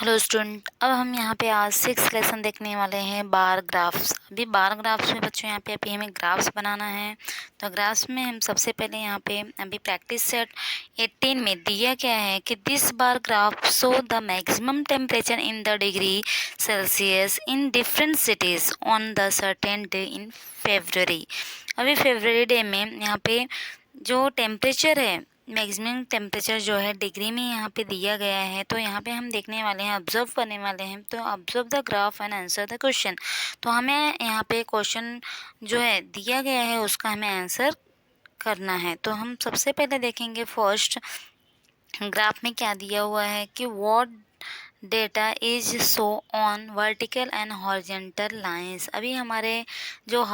Hello student, अब हम यहाँ पे आज 6 लेसन देखने वाले हैं बार ग्राफ्स। अभी बार ग्राफ्स में बच्चों यहाँ पे अभी हमें ग्राफ्स बनाना है। तो ग्राफ्स में हम सबसे पहले यहाँ पे अभी प्रैक्टिस सेट 18 में दिया क्या है कि this bar graph show the maximum temperature in the degree Celsius in different cities on the certain day in February. अभी फेब्रवरी डे में यहाँ पे जो टेम्परेचर है, मैक्सिमम टेम्परेचर जो है डिग्री में यहाँ पे दिया गया है। तो यहाँ पे हम देखने वाले हैं, ऑब्जर्व करने वाले हैं। तो observe the graph and answer the question. तो हमें यहाँ पे क्वेश्चन जो है दिया गया है उसका हमें आंसर करना है। तो हम सबसे पहले देखेंगे फर्स्ट ग्राफ में क्या दिया हुआ है कि what data is show on vertical and horizontal lines. अभी हमारे जो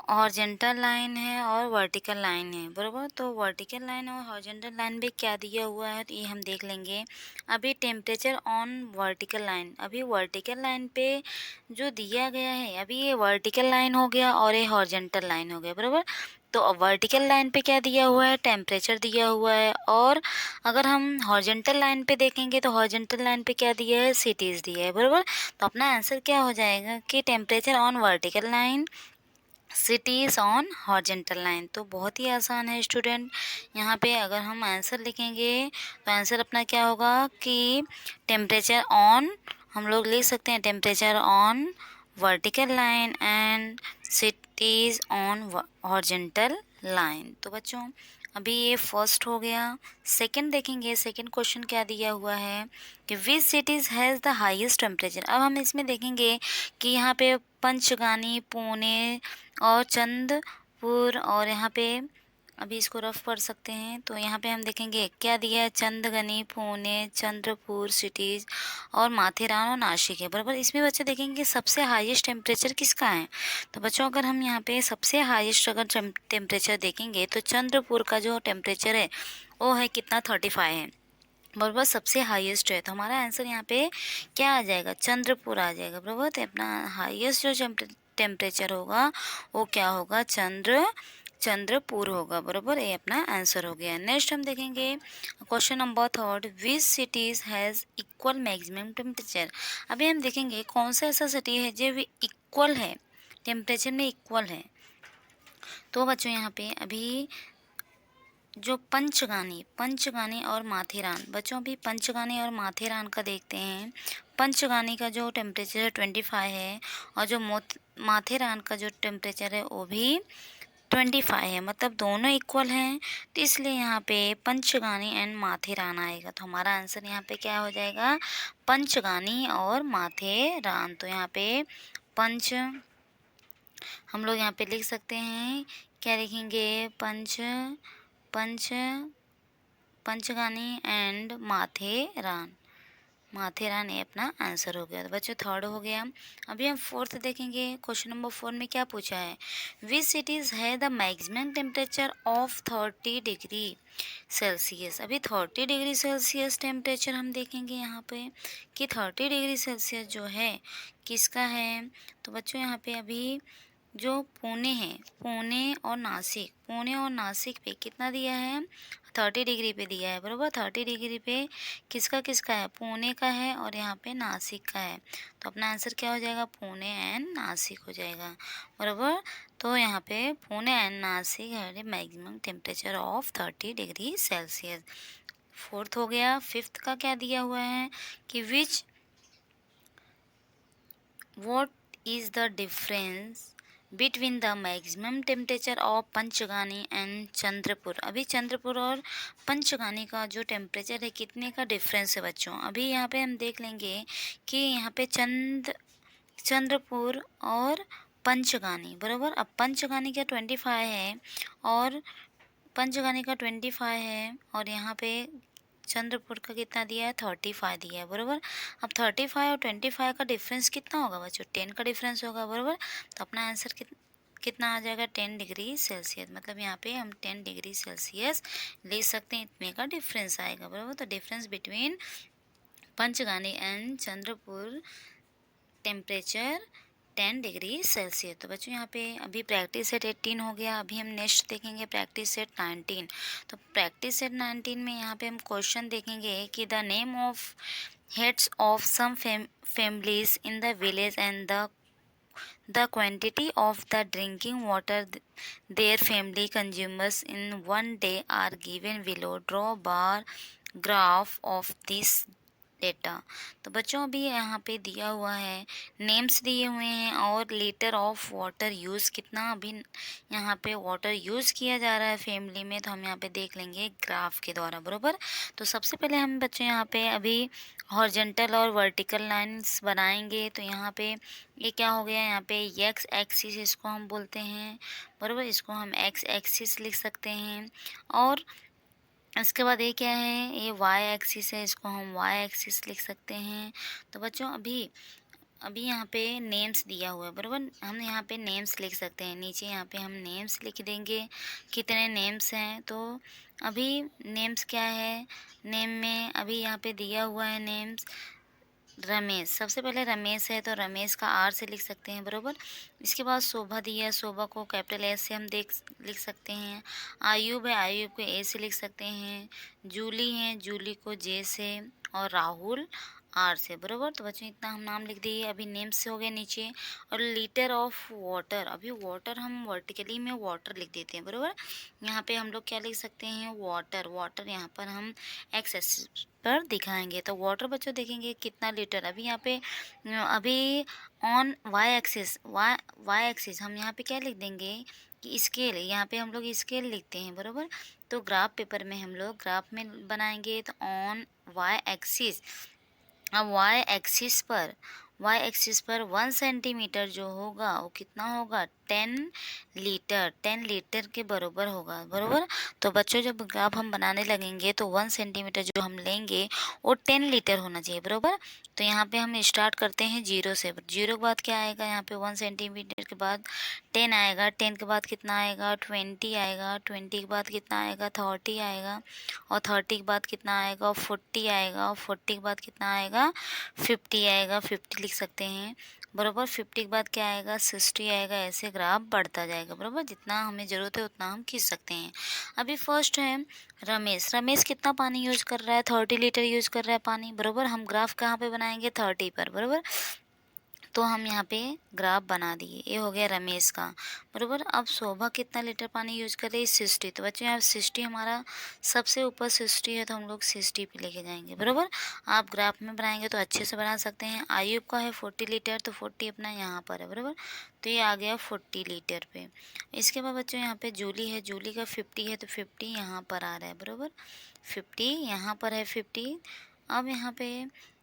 हॉरिजेंटल लाइन है और वर्टिकल लाइन है, बराबर। तो वर्टिकल लाइन और हॉरिजेंटल लाइन पे क्या दिया हुआ है तो ये हम देख लेंगे। अभी टेम्परेचर ऑन वर्टिकल लाइन, अभी वर्टिकल लाइन पे जो दिया गया है, अभी ये वर्टिकल लाइन हो गया और ये हॉरिजेंटल लाइन हो गया, बराबर। तो अब वर्टिकल लाइन पे क्या दिया हुआ है, टेम्परेचर दिया हुआ है। और अगर हम हॉरिजेंटल लाइन पे देखेंगे तो हॉरिजेंटल लाइन पे क्या दिया है, सिटीज़ दिया है, बराबर। तो अपना आंसर क्या हो जाएगा कि temperature on vertical line, cities on horizontal line. तो बहुत ही आसान है स्टूडेंट। यहाँ पे अगर हम आंसर लिखेंगे तो आंसर अपना क्या होगा कि टेम्परेचर ऑन, हम लोग लिख सकते हैं temperature on vertical line and cities on horizontal line. तो बच्चों अभी ये फर्स्ट हो गया। सेकंड देखेंगे, सेकंड क्वेश्चन क्या दिया हुआ है कि which cities has the highest temperature. अब हम इसमें देखेंगे कि यहाँ पे पंचगानी, पुणे और चंद्रपुर, और यहाँ पे अभी इसको रफ पढ़ सकते हैं। तो यहाँ पे हम देखेंगे क्या दिया है, चंदगनी, पुणे, चंद्रपुर सिटीज़ और माथेरान और नासिक है, बराबर। इसमें बच्चे देखेंगे सबसे हाईएस्ट टेम्परेचर किसका है। तो बच्चों अगर हम यहाँ पे सबसे हाईएस्ट अगर टेम्परेचर देखेंगे तो चंद्रपुर का जो टेम्परेचर है वो है कितना, 35 है, बराबर, सबसे हाईएस्ट है। तो हमारा आंसर यहाँ पे क्या आ जाएगा, चंद्रपुर आ जाएगा, बराबर। तो अपना हाईएस्ट जो टेम्परेचर होगा वो क्या होगा, चंद्रपुर होगा, बराबर। ये अपना आंसर हो गया। नेक्स्ट हम देखेंगे question number third, which cities has equal maximum temperature. अभी हम देखेंगे कौन सा ऐसा सिटी है जो इक्वल है, टेम्परेचर में इक्वल है। तो बच्चों यहाँ पे अभी जो पंचगानी और माथेरान, बच्चों भी पंचगानी और माथेरान का देखते हैं। पंचगानी का जो टेम्परेचर 25 है और जो माथेरान का जो टेम्परेचर है वो भी 25 है, मतलब दोनों इक्वल हैं। तो इसलिए यहाँ पे पंचगानी एंड माथेरान आएगा। तो हमारा आंसर यहाँ पे क्या हो जाएगा, पंचगानी और माथेरान। तो यहाँ पे पंच हम लोग यहाँ पे लिख सकते हैं, क्या लिखेंगे, पंच पंचगानी एंड माथेरान। माथेरान ये अपना आंसर हो गया। तो बच्चों थर्ड हो गया। अभी हम फोर्थ देखेंगे। क्वेश्चन नंबर 4 में क्या पूछा है, विच सिटीज़ है the maximum temperature of 30 degree Celsius. अभी 30 डिग्री सेल्सियस टेम्परेचर हम देखेंगे यहाँ पे कि 30 डिग्री सेल्सियस जो है किसका है। तो बच्चों यहाँ पे अभी जो पुणे है, पुणे और नासिक पे कितना दिया है, 30 डिग्री पे दिया है, बराबर। 30 डिग्री पे किसका किसका है, पुणे का है और यहाँ पे नासिक का है। तो अपना आंसर क्या हो जाएगा, पुणे एंड नासिक हो जाएगा, बराबर। तो यहाँ पे पुणे एंड नासिक है maximum temperature of 30 degree Celsius. Fourth हो गया। फिफ्थ का क्या दिया हुआ है कि what is the difference between the maximum temperature of Panchgani and Chandrapur. अभी चंद्रपुर और पंचगानी का जो टेम्परेचर है कितने का डिफरेंस है बच्चों। अभी यहाँ पे हम देख लेंगे कि यहाँ पे चंद्रपुर और पंचगानी, बराबर। अब पंचगानी का 25 है और पंचगानी का 25 है और यहाँ पे चंद्रपुर का कितना दिया है, 35 दिया है, बराबर। अब 35 और 25 का डिफरेंस कितना होगा बच्चों, 10 का डिफरेंस होगा, बराबर। तो अपना आंसर कितना आ जाएगा, 10 डिग्री सेल्सियस। मतलब यहाँ पे हम 10 डिग्री सेल्सियस ले सकते हैं, इतने का डिफरेंस आएगा, बराबर। तो difference between Panchgani and Chandrapur temperature 10 degree Celsius. तो बच्चों यहाँ पे अभी प्रैक्टिस सेट 18 हो गया। अभी हम नेक्स्ट देखेंगे प्रैक्टिस सेट 19। तो प्रैक्टिस सेट 19 में यहाँ पे हम क्वेश्चन देखेंगे कि the name of heads of some families in the village and the quantity of the drinking water their family consumes in one day are given below. Draw bar graph of this data. तो बच्चों अभी यहाँ पे दिया हुआ है, names दिए हुए हैं और लीटर ऑफ वाटर यूज़ कितना अभी यहाँ पे वाटर यूज़ किया जा रहा है फैमिली में, तो हम यहाँ पे देख लेंगे ग्राफ के द्वारा, बरोबर। तो सबसे पहले हम बच्चों यहाँ पे अभी हॉरिजॉन्टल और वर्टिकल लाइंस बनाएंगे। तो यहाँ पे ये क्या हो गया, यहाँ पे एक्स एक्सिस इसको हम बोलते हैं, बरोबर। इसको हम एक्स एक्सिस लिख सकते हैं। और इसके बाद ये क्या है, ये वाई एक्सिस है, इसको हम वाई एक्सिस लिख सकते हैं। तो बच्चों अभी अभी यहाँ पे नेम्स दिया हुआ है, बराबर। हम यहाँ पे नेम्स लिख सकते हैं, नीचे यहाँ पे हम नेम्स लिख देंगे कितने नेम्स हैं। तो अभी नेम्स क्या है, नेम में अभी यहाँ पे दिया हुआ है नेम्स रमेश। सबसे पहले रमेश है तो रमेश का आर से लिख सकते हैं, बराबर। इसके बाद शोभा दी है, शोभा को कैपिटल एस से हम लिख सकते हैं। आयुब है, आयुब को ए से लिख सकते हैं। जूली है, जूली को जे से। और राहुल आर से, बराबर। तो बच्चों इतना हम नाम लिख दिए। अभी नेम से हो गए नीचे। और लीटर ऑफ वाटर, अभी वाटर हम वर्टिकली में वाटर लिख देते हैं, बराबर। यहाँ पे हम लोग क्या लिख सकते हैं, वाटर। वाटर यहाँ पर हम एक्स एक्सिस पर दिखाएंगे। तो वाटर बच्चों देखेंगे कितना लीटर। अभी यहाँ पे अभी on y axis, y axis हम यहाँ पे क्या लिख देंगे कि स्केल, यहाँ पे हम लोग स्केल लिखते हैं, बराबर। तो ग्राफ पेपर में हम लोग ग्राफ में बनाएंगे। तो ऑन वाई एक्सिस, अब वाई एक्सिस पर 1 सेंटीमीटर जो होगा वो कितना होगा, 10 लीटर के बराबर होगा, बराबर। तो बच्चों जब ग्राफ हम बनाने लगेंगे तो 1 सेंटीमीटर जो हम लेंगे वो 10 लीटर होना चाहिए, बराबर। तो यहाँ पे हम स्टार्ट करते हैं जीरो से। जीरो के बाद क्या आएगा, यहाँ पे 1 सेंटीमीटर के बाद 10 आएगा। 10 के बाद कितना आएगा, 20 आएगा। 20 के बाद कितना आएगा, 30 आएगा। और 30 के बाद कितना आएगा, 40 आएगा। और 40 के बाद कितना आएगा, 50 आएगा। 50 लिख सकते हैं, बराबर। 50 के बाद क्या आएगा, 60 आएगा। ऐसे ग्राफ बढ़ता जाएगा, बराबर। जितना हमें ज़रूरत है उतना हम खींच सकते हैं। अभी फर्स्ट है रमेश। रमेश कितना पानी यूज़ कर रहा है, 30 लीटर यूज़ कर रहा है पानी, बराबर। हम ग्राफ कहाँ पे बनाएंगे, 30 पर, बराबर। तो हम यहाँ पे ग्राफ बना दिए। ये हो गया रमेश का, बराबर। अब शोभा कितना लीटर पानी यूज कर रही है, 60। तो बच्चों यहाँ 60 हमारा सबसे ऊपर 60 है, तो हम लोग 60 पे लेके जाएंगे, बराबर। आप ग्राफ में बनाएंगे तो अच्छे से बना सकते हैं। आयुब का है 40 लीटर, तो 40 अपना यहाँ पर है, बराबर। तो ये आ गया 40 लीटर पे। इसके बाद बच्चों यहाँ पे जूली है, जूली का 50 है, तो 50 यहाँ पर आ रहा है, बराबर। 50 यहाँ पर है, 50। अब यहाँ पे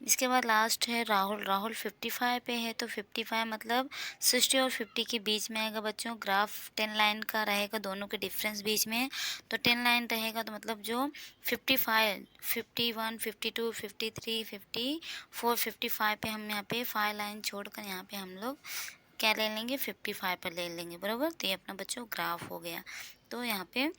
इसके बाद लास्ट है राहुल। राहुल 55 पे है, तो 55 मतलब 60 और 50 के बीच में आएगा बच्चों। ग्राफ 10 लाइन का रहेगा, दोनों के डिफरेंस बीच में। तो 10 लाइन रहेगा, तो मतलब जो 55, 51, 52, 53, 54, 55 पे हम यहाँ पे 5 लाइन छोड़कर यहाँ पे हम लोग क्या ले लेंगे, 55 पर ले लेंगे, बराबर। तो ये अपना बच्चों ग्राफ हो गया। तो यहाँ पे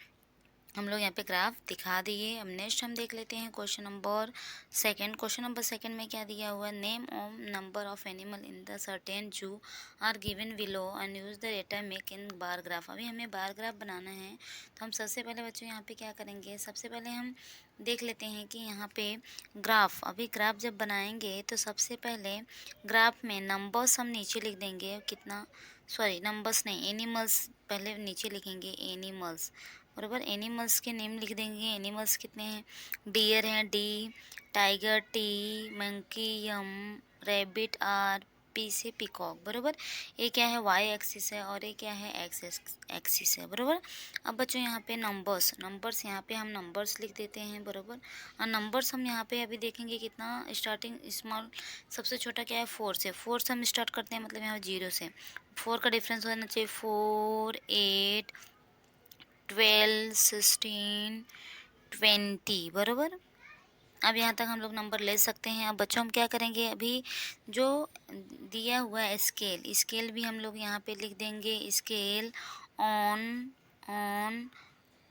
हम लोग यहाँ पे ग्राफ दिखा दिए। अब नेक्स्ट हम देख लेते हैं question number second. Question number second में क्या दिया हुआ है, name of number of animal in the certain zoo are given below and use the data make in bar graph. अभी हमें बार ग्राफ बनाना है। तो हम सबसे पहले बच्चों यहाँ पे क्या करेंगे, सबसे पहले हम देख लेते हैं कि यहाँ पे ग्राफ, अभी ग्राफ जब बनाएंगे तो सबसे पहले ग्राफ में नंबर्स हम नीचे लिख देंगे। कितना, सॉरी नंबर्स नहीं, एनिमल्स पहले नीचे लिखेंगे, एनिमल्स, बराबर। एनिमल्स के नेम लिख देंगे। एनिमल्स कितने हैं, डियर हैं D, tiger T, monkey M, rabbit R, P से पिकॉक, बराबर। ये क्या है, वाई एक्सिस है और ये क्या है, एक्स एक्सिस है, बराबर। अब बच्चों यहाँ पे नंबर्स यहाँ पे हम नंबर्स लिख देते हैं, बराबर। और नंबर्स हम यहाँ पे अभी देखेंगे कितना, स्टार्टिंग स्मॉल सबसे छोटा क्या है, 4 से। 4 से हम स्टार्ट करते हैं, मतलब यहाँ 0 से। 4 का डिफरेंस होना चाहिए 4, 8, 12, 16, 20, बराबर। अब यहाँ तक हम लोग नंबर ले सकते हैं। अब बच्चों हम क्या करेंगे, अभी जो दिया हुआ है स्केल, स्केल भी हम लोग यहाँ पे लिख देंगे। Scale on on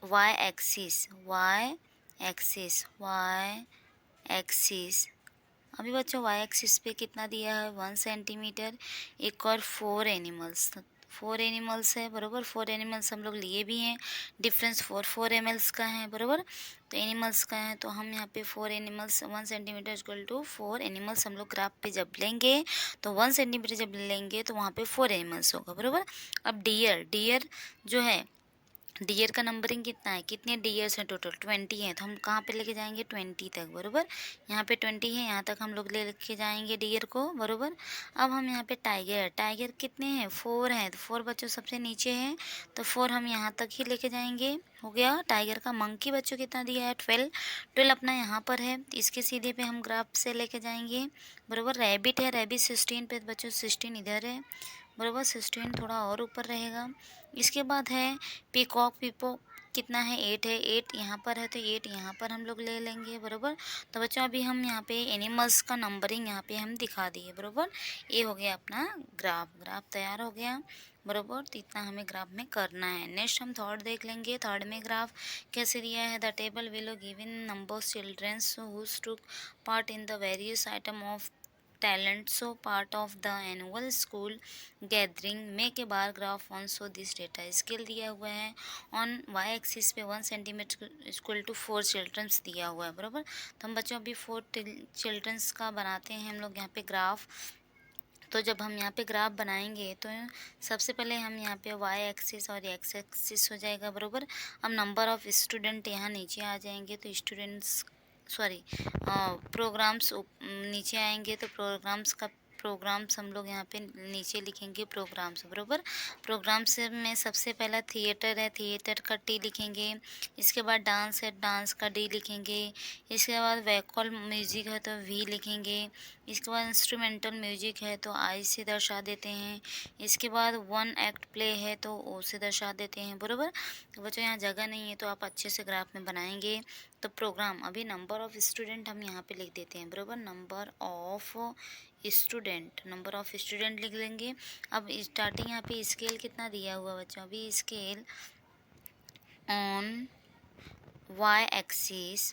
y axis, y axis, y axis, अभी बच्चों वाई एक्सिस पे कितना दिया है 1 सेंटीमीटर, एक और 4 एनिमल्स है बरोबर। 4 एनिमल्स हम लोग लिए भी हैं, डिफरेंस 4 एमएल्स का है बरोबर। तो एनिमल्स का है तो हम यहाँ पे 4 animals 1 centimetre equal to 4 animals हम लोग ग्राफ पे जब लेंगे तो 1 सेंटीमीटर जब लेंगे तो वहाँ पे 4 एनिमल्स होगा बरोबर। अब डियर जो है, डियर का नंबरिंग कितना है, कितने डियर्स हैं टोटल 20 हैं, तो हम कहाँ पे लेके जाएंगे 20 तक बरोबर। यहाँ पे 20 है, यहाँ तक हम लोग लेके जाएंगे डियर को बरोबर। अब हम यहाँ पे टाइगर कितने हैं 4 हैं, तो 4 बच्चों सबसे नीचे हैं तो 4 हम यहाँ तक ही लेके जाएंगे, हो गया टाइगर का। मंकी बच्चों कितना दिया है 12 अपना यहाँ पर है, इसके सीधे पे हम ग्राफ से लेके जाएंगे बरोबर। रैबिट है, रैबिट 16 पे बच्चों 16 इधर है बरोबर, 16 थोड़ा और ऊपर रहेगा। इसके बाद है पीकॉक कितना है 8 है, 8 यहाँ पर है तो 8 यहाँ पर हम लोग ले लेंगे बरोबर। तो बच्चों अभी हम यहाँ पे एनिमल्स का नंबरिंग यहाँ पे हम दिखा दिए बरोबर। ये हो गया अपना ग्राफ तैयार हो गया बरोबर। तो इतना हमें ग्राफ में करना है। नेक्स्ट हम थर्ड देख लेंगे। थर्ड में ग्राफ कैसे दिया है, the table below given number of childrens whose took part in the various item of talent so part of the annual school gathering make a bar graph on so this data scale दिया हुआ है on y axis पे 1 centimetre equal to 4 children's दिया हुआ है बराबर। तो हम बच्चों अभी 4 चिल्ड्रंस का बनाते हैं हम लोग यहाँ पे ग्राफ। तो जब हम यहाँ पे ग्राफ बनाएंगे तो सबसे पहले हम यहाँ पे y एक्सिस और x एक्सिस हो जाएगा बरोबर। अब नंबर ऑफ़ स्टूडेंट यहाँ नीचे आ जाएंगे तो स्टूडेंट्स प्रोग्राम्स नीचे आएंगे तो प्रोग्राम्स हम लोग यहाँ पे नीचे लिखेंगे प्रोग्राम्स बरोबर। प्रोग्राम्स में सबसे पहला थिएटर है, थिएटर का टी लिखेंगे। इसके बाद डांस है, डांस का डी लिखेंगे। इसके बाद वैकॉल म्यूजिक है तो वी लिखेंगे। इसके बाद इंस्ट्रूमेंटल म्यूजिक है तो आई से दर्शा देते हैं। इसके बाद वन एक्ट प्ले है तो ओ से दर्शा देते हैं बरोबर। तो बच्चों यहाँ जगह नहीं है तो आप अच्छे से ग्राफ में बनाएंगे। तो प्रोग्राम अभी नंबर ऑफ़ स्टूडेंट हम यहाँ पे लिख देते हैं बरोबर। नंबर ऑफ स्टूडेंट लिख लेंगे। अब स्टार्टिंग यहाँ पे स्केल कितना दिया हुआ बच्चों, अभी स्केल ऑन y एक्सिस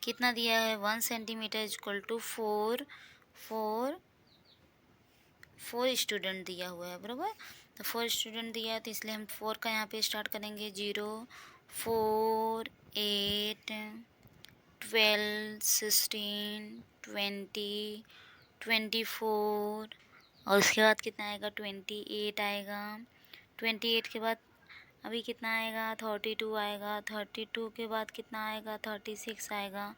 कितना दिया है 1 सेंटीमीटर इक्वल टू 4 स्टूडेंट दिया हुआ है बरोबर। तो 4 स्टूडेंट दिया है तो इसलिए हम 4 का यहाँ पे स्टार्ट करेंगे 0 4 8 12 16 20 24 और उसके बाद कितना आएगा 28 आएगा। 28 के बाद अभी कितना आएगा 32 आएगा। 32 के बाद कितना आएगा 36 आएगा।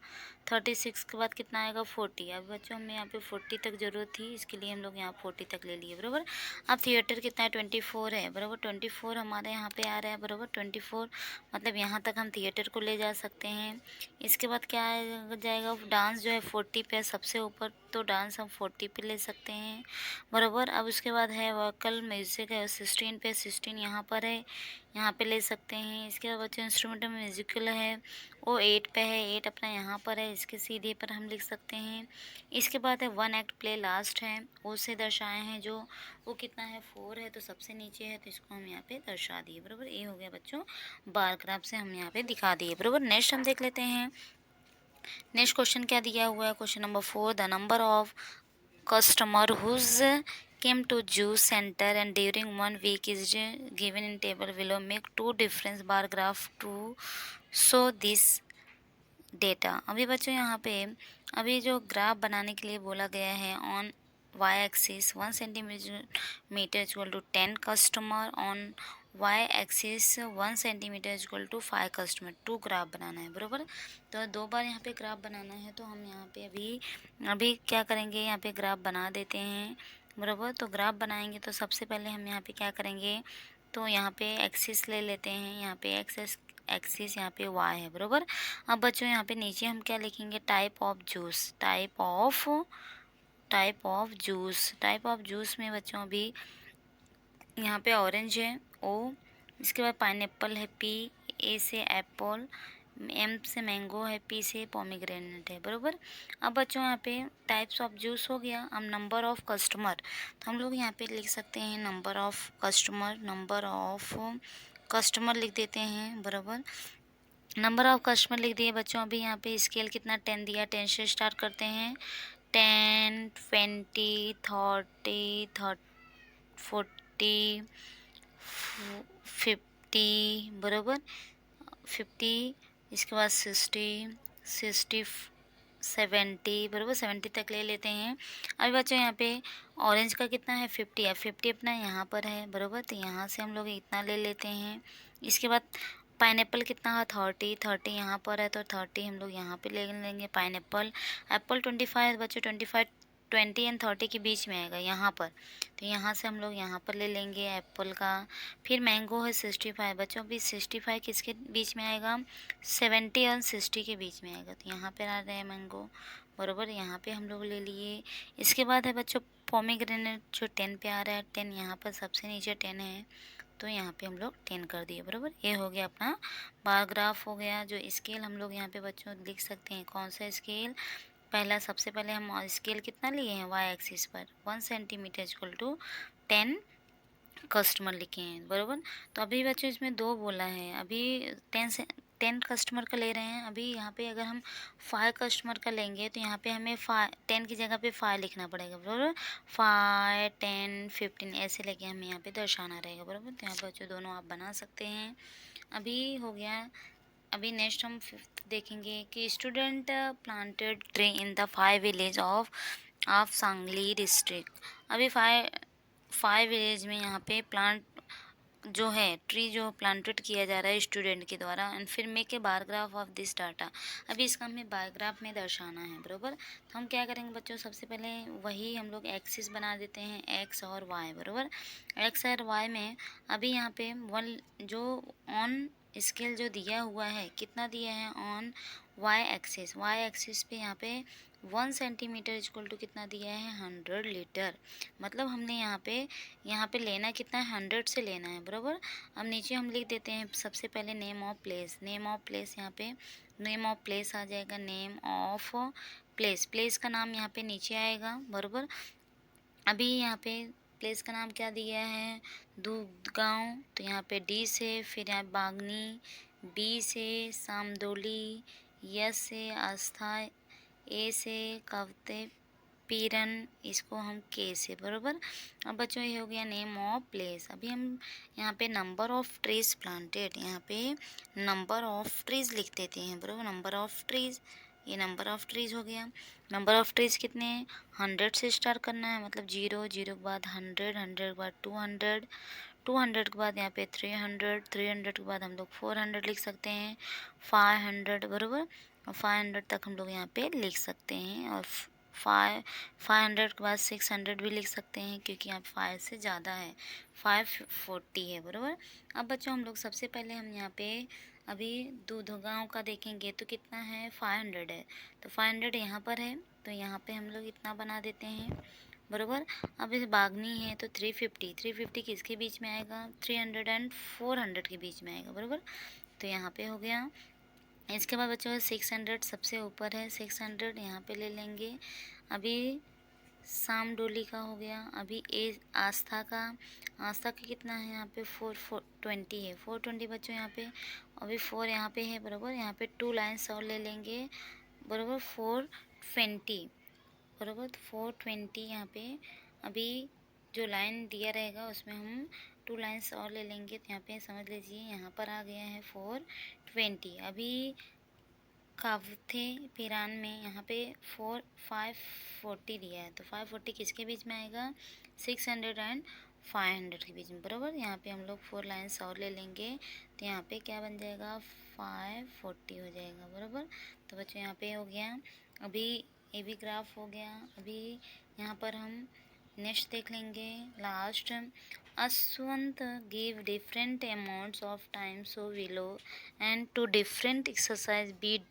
36 के बाद कितना आएगा 40। अब बच्चों हमें यहाँ पे 40 तक ज़रूरत थी, इसके लिए हम लोग यहाँ 40 तक ले लिए बराबर। अब थिएटर कितना है 24 है बराबर। 24 हमारे यहाँ पे आ रहा है बराबर। 24 मतलब यहाँ तक हम थिएटर को ले जा सकते हैं। इसके बाद क्या जाएगा डांस जो है 40 पे सबसे ऊपर, तो डांस हम 40 पे ले सकते हैं बराबर। अब उसके बाद है वोकल म्यूज़िक है 16 पे, 16 यहाँ पर है, यहाँ पे ले सकते हैं। इसके बाद बच्चे इंस्ट्रूमेंटल म्यूजिकल है वो 8 पे है, 8 अपना यहाँ पर है, इसके सीधे पर हम लिख सकते हैं। इसके बाद है वन एक्ट प्ले लास्ट है, वो से दर्शाए हैं जो वो कितना है 4 है तो सबसे नीचे है तो इसको हम यहाँ पे दर्शा दिए बराबर। ये हो गया बच्चों बार ग्राफ से हम यहाँ पे दिखा दिए बराबर। नेक्स्ट हम देख लेते हैं। नेक्स्ट क्वेश्चन क्या दिया हुआ है, question number 4 the number of customer who's came to juice center and during 1 week is given in table below. Make 2 difference bar graph to show this data। अभी बच्चों यहाँ पे अभी जो ग्राफ बनाने के लिए बोला गया है on y axis 1 centimetre equal to 10 customer, on y axis 1 centimetre equal to 5 customer, 2 graph बनाना है बराबर। तो 2 बार यहाँ पे ग्राफ बनाना है तो हम यहाँ पे अभी क्या करेंगे, यहाँ पे ग्राफ बना देते हैं बराबर। तो ग्राफ बनाएंगे तो सबसे पहले हम यहाँ पे क्या करेंगे, तो यहाँ पे एक्सिस ले लेते हैं, यहाँ पे एक्सिस यहाँ पे y है बराबर। अब बच्चों यहाँ पे नीचे हम क्या लिखेंगे टाइप ऑफ जूस में बच्चों अभी यहाँ पे ऑरेंज है ओ, इसके बाद पाइनएप्पल है पी, ए से एप्पल, एम से मैंगो है, पी से पोमीग्रेनेट है बराबर। अब बच्चों यहाँ पे टाइप्स ऑफ जूस हो गया। अब नंबर ऑफ़ कस्टमर तो हम लोग यहाँ पे लिख सकते हैं नंबर ऑफ़ कस्टमर लिख देते हैं बराबर। नंबर ऑफ कस्टमर लिख दिए बच्चों। अभी यहाँ पे स्केल कितना 10 दिया, 10 से स्टार्ट करते हैं। 10, 20, 30, 40, 50 बराबर, 50, इसके बाद 60, 60, 70 बराबर, 70 तक ले लेते हैं। अभी बच्चों यहाँ पे ऑरेंज का कितना है 50 है, 50 अपना यहाँ पर है बराबर, तो यहाँ से हम लोग इतना ले लेते हैं। इसके बाद पाइनएप्पल कितना है 30, 30 यहाँ पर है तो 30 हम लोग यहाँ पे ले लेंगे पाइनएप्पल। एप्पल 25 बच्चों, 25 20 एंड 30 के बीच में आएगा यहाँ पर, तो यहाँ से हम लोग यहाँ पर ले लेंगे एप्पल का। फिर मैंगो है 65 बच्चों, अभी 65 किसके बीच में आएगा, 70 और 60 के बीच में आएगा, तो यहाँ पर आ रहे हैं मैंगो बराबर, यहाँ पे हम लोग ले लिए। इसके बाद है बच्चों पोमेग्रेनेट जो 10 पे आ रहा है, 10 यहाँ पर सबसे नीचे 10 है, तो यहाँ पे हम लोग 10 कर दिए बराबर। ये हो गया अपना बार ग्राफ हो गया। जो स्केल हम लोग यहाँ पे बच्चों लिख सकते हैं, कौन सा स्केल, पहला सबसे पहले हम स्केल कितना लिए हैं वाई एक्सिस पर 1 सेंटीमीटर इक्वल टू 10 कस्टमर लिखे हैं बराबर। तो अभी बच्चों इसमें 2 बोला है, अभी 10 कस्टमर का ले रहे हैं। अभी यहाँ पे अगर हम 5 कस्टमर का लेंगे तो यहाँ पे हमें 10 की जगह पे 5 लिखना पड़ेगा बराबर, 5, 10, 15 ऐसे लेके हमें यहाँ पे दर्शाना रहेगा बराबर। तो यहाँ पर बच्चों दोनों आप बना सकते हैं। अभी हो गया। अभी नेक्स्ट हम 5th देखेंगे कि student planted tree in the 5 village of Sangli district. अभी 5 विलेज में यहाँ पे प्लांट जो है ट्री जो प्लांटेड किया जा रहा है स्टूडेंट के द्वारा, एंड फिर make a biograph of this data. अभी इसका हमें बायोग्राफ में दर्शाना है बराबर। तो हम क्या करेंगे बच्चों, सबसे पहले वही हम लोग एक्सिस बना देते हैं एक्स और वाई बराबर। एक्स और वाई में अभी यहाँ पे वन जो ऑन स्केल जो दिया हुआ है कितना दिया है ऑन वाई एक्सिस पे यहाँ पे 1 सेंटीमीटर इक्वल टू कितना दिया है 100 लीटर। मतलब हमने यहाँ पे लेना कितना है 100 से लेना है बराबर। अब नीचे हम लिख देते हैं सबसे पहले नेम ऑफ प्लेस। यहाँ पे नेम ऑफ प्लेस आ जाएगा, नेम ऑफ प्लेस का नाम यहाँ पे नीचे आएगा बराबर। अभी यहाँ पे प्लेस का नाम क्या दिया है दूधगांव, तो यहाँ पे डी से, फिर यहाँ बागनी, बी से सामदोली, यस से आस्था, ए से कवते पीरन, इसको हम के से बराबर। अब बच्चों ये हो गया नेम ऑफ प्लेस। अभी हम यहाँ पे नंबर ऑफ ट्रीज प्लांटेड, यहाँ पे नंबर ऑफ ट्रीज लिख देते हैं बराबर, नंबर ऑफ ट्रीज, ये नंबर ऑफ ट्रीज हो गया। नंबर ऑफ ट्रीज कितने 100 से स्टार्ट करना है, मतलब 0, 0 के बाद 100, 100 के बाद 200, 200 के बाद यहाँ पे 300, 300 के बाद हम लोग 400 लिख सकते हैं, 500 बराबर, और 500 तक हम लोग यहाँ पे लिख सकते हैं। और 500 के बाद 600 भी लिख सकते हैं क्योंकि यहाँ 5 से ज़्यादा है, 540 है बराबर। अब बच्चों हम लोग सबसे पहले हम यहाँ पे अभी दूधगांव का देखेंगे तो कितना है 500 है, तो 500 यहाँ पर है, तो यहाँ पे हम लोग इतना बना देते हैं बराबर। अब इस बागनी है तो 350 किसके बीच में आएगा 300 एंड 400 के बीच में आएगा बराबर, तो यहाँ पे हो गया। इसके बाद बच्चों 600 सबसे ऊपर है, 600 यहाँ पे ले लेंगे। अभी सामडोली का हो गया। अभी आस्था का कितना है यहाँ पे 420 है, 420 बच्चों यहाँ पे। अभी 4 यहाँ पे है बराबर, यहाँ पे 2 लाइन्स और ले लेंगे बराबर, 420 बराबर, 420 यहाँ पे। अभी जो लाइन दिया रहेगा उसमें हम 2 लाइन्स और ले लेंगे, तो यहाँ पे समझ लीजिए यहाँ पर आ गया है 420। अभी कावथे पिरान में यहाँ पे 540 दिया है, तो 540 किसके बीच में आएगा 600 एंड 500 के बीच में बराबर। यहाँ पे हम लोग 4 लाइन्स और ले लेंगे, तो यहाँ पे क्या बन जाएगा 540 हो जाएगा बराबर। तो बच्चों यहाँ पे हो गया। अभी ये भी ग्राफ हो गया। अभी यहाँ पर हम नेक्स्ट देख लेंगे last. Aswant give different amounts of time so below and to different exercise be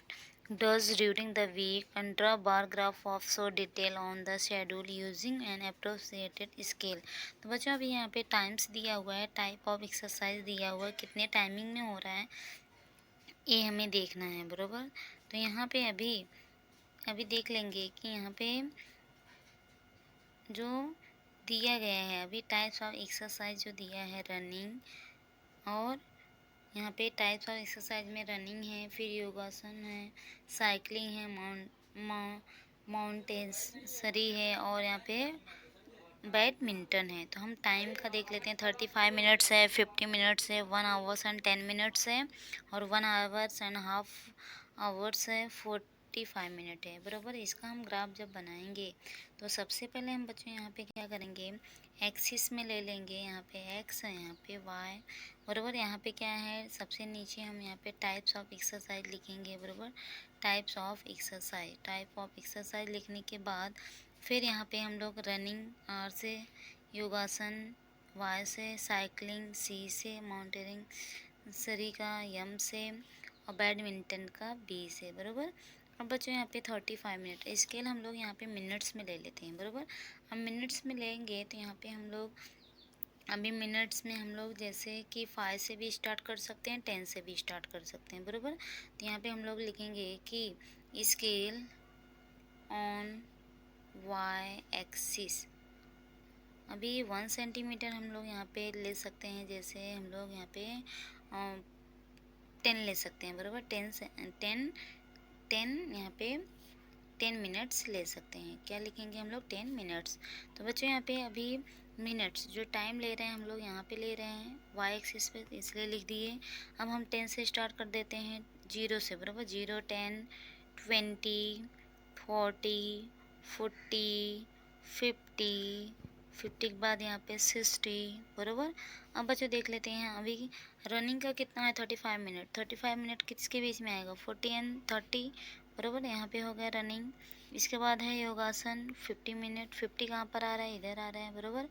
does during the week and draw bar graph of so detail on the schedule using an appropriated scale। तो बच्चों अभी यहाँ पे times दिया हुआ है, type of exercise दिया हुआ है, कितने टाइमिंग में हो रहा है ये हमें देखना है बराबर। तो यहाँ पे अभी देख लेंगे कि यहाँ पे जो दिया गया है अभी टाइप्स ऑफ एक्सरसाइज जो दिया है रनिंग और यहाँ पे टाइप्स ऑफ एक्सरसाइज में रनिंग है, फिर योगासन है, साइकिलिंग है, माउंटेन्सरी है और यहाँ पे बैडमिंटन है। तो हम टाइम का देख लेते हैं। 35 मिनट्स है, 50 मिनट्स है, 1 आवर्स एंड 10 मिनट्स है और 1 आवर्स एंड हाफ आवर्स है, 45 मिनट है। बराबर। इसका हम ग्राफ जब बनाएंगे तो सबसे पहले हम बच्चों यहाँ पे क्या करेंगे, एक्सिस में ले लेंगे। यहाँ पे एक्स है, यहाँ पे वाई। बराबर। यहाँ पे क्या है, सबसे नीचे हम यहाँ पे टाइप्स ऑफ एक्सरसाइज लिखेंगे। बराबर। टाइप ऑफ एक्सरसाइज लिखने के बाद फिर यहाँ पे हम लोग रनिंग आर से, योगासन वाई से, साइकिलिंग सी से, माउंटेनिंग सरी का यम से और बैडमिंटन का बी से। बराबर। अब बच्चों यहाँ पे 35 मिनट स्केल हम लोग यहाँ पे मिनट्स में ले लेते हैं। बराबर। हम मिनट्स में लेंगे तो यहाँ पे हम लोग अभी मिनट्स में हम लोग जैसे कि 5 से भी स्टार्ट कर सकते हैं, 10 से भी स्टार्ट कर सकते हैं। बराबर। तो यहाँ पे हम लोग लिखेंगे कि स्केल ऑन वाई एक्सिस। अभी 1 सेंटीमीटर हम लोग यहाँ पे ले सकते हैं। जैसे हम लोग यहाँ पे 10 ले सकते हैं। बराबर। 10 यहाँ पे 10 मिनट्स ले सकते हैं। क्या लिखेंगे हम लोग, 10 मिनट्स। तो बच्चों यहाँ पे अभी मिनट्स जो टाइम ले रहे हैं हम लोग यहाँ पे ले रहे हैं वाई एक्सिस पे, इसलिए लिख दिए। अब हम 10 से स्टार्ट कर देते हैं, 0 से। बराबर। 0, 10, 20, 40, 40, 50, 50 के बाद यहाँ पे 60। बराबर। अब बच्चों देख लेते हैं अभी रनिंग का कितना है, 35 मिनट। 35 मिनट किसके बीच में आएगा, 40 एंड 30। बराबर। यहाँ पे हो गया रनिंग। इसके बाद है योगासन 50 मिनट। 50 कहाँ पर आ रहा है, इधर आ रहा है। बराबर।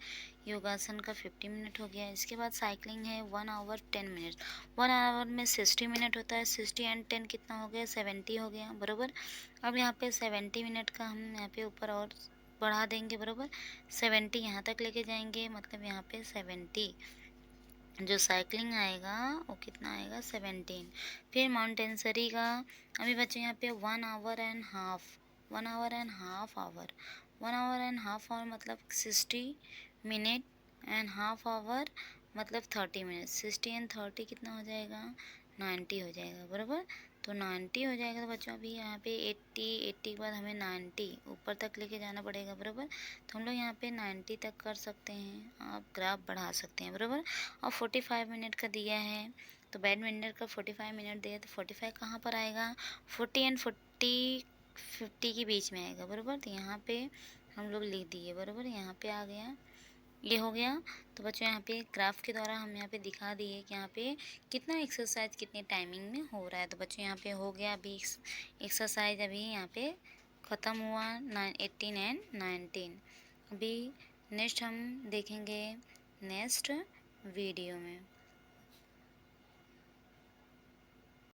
योगासन का 50 मिनट हो गया। इसके बाद साइकिलिंग है 1 आवर 10 मिनट। 1 आवर में 60 मिनट होता है। 60 एंड 10 कितना हो गया, 70 हो गया। बराबर। अब यहाँ पे 70 मिनट का हम यहाँ पे ऊपर और बढ़ा देंगे। बराबर। 70 यहाँ तक लेके जाएंगे, मतलब यहाँ पे 70 जो साइकिलिंग आएगा वो कितना आएगा, 17। फिर माउंटेनसरी का अभी बच्चे यहाँ पे 1 our and half, 1 our and half hour, 1 our and half hour मतलब 60 मिनट एंड हाफ आवर मतलब 30 मिनट। 60 एंड 30 कितना हो जाएगा, 90 हो जाएगा। बराबर। तो 90 हो जाएगा। तो बच्चों अभी यहाँ पे 80 के बाद हमें 90 ऊपर तक लेके जाना पड़ेगा। बराबर। तो हम लोग यहाँ पे 90 तक कर सकते हैं, आप ग्राफ बढ़ा सकते हैं। बराबर। और 45 मिनट का दिया है तो बैडमिंटन का 45 मिनट दिया तो 45 कहाँ पर आएगा, 40 एंड 50 के बीच में आएगा। बराबर। तो यहाँ पे हम लोग लिख दिए। बराबर। यहाँ पे आ गया, ये हो गया। तो बच्चों यहाँ पे ग्राफ के द्वारा हम यहाँ पे दिखा दिए कि यहाँ पे कितना एक्सरसाइज कितने टाइमिंग में हो रहा है। तो बच्चों यहाँ पे हो गया अभी एक्सरसाइज अभी यहाँ पे ख़त्म हुआ 18 एंड 19। अभी नेक्स्ट हम देखेंगे नेक्स्ट वीडियो में।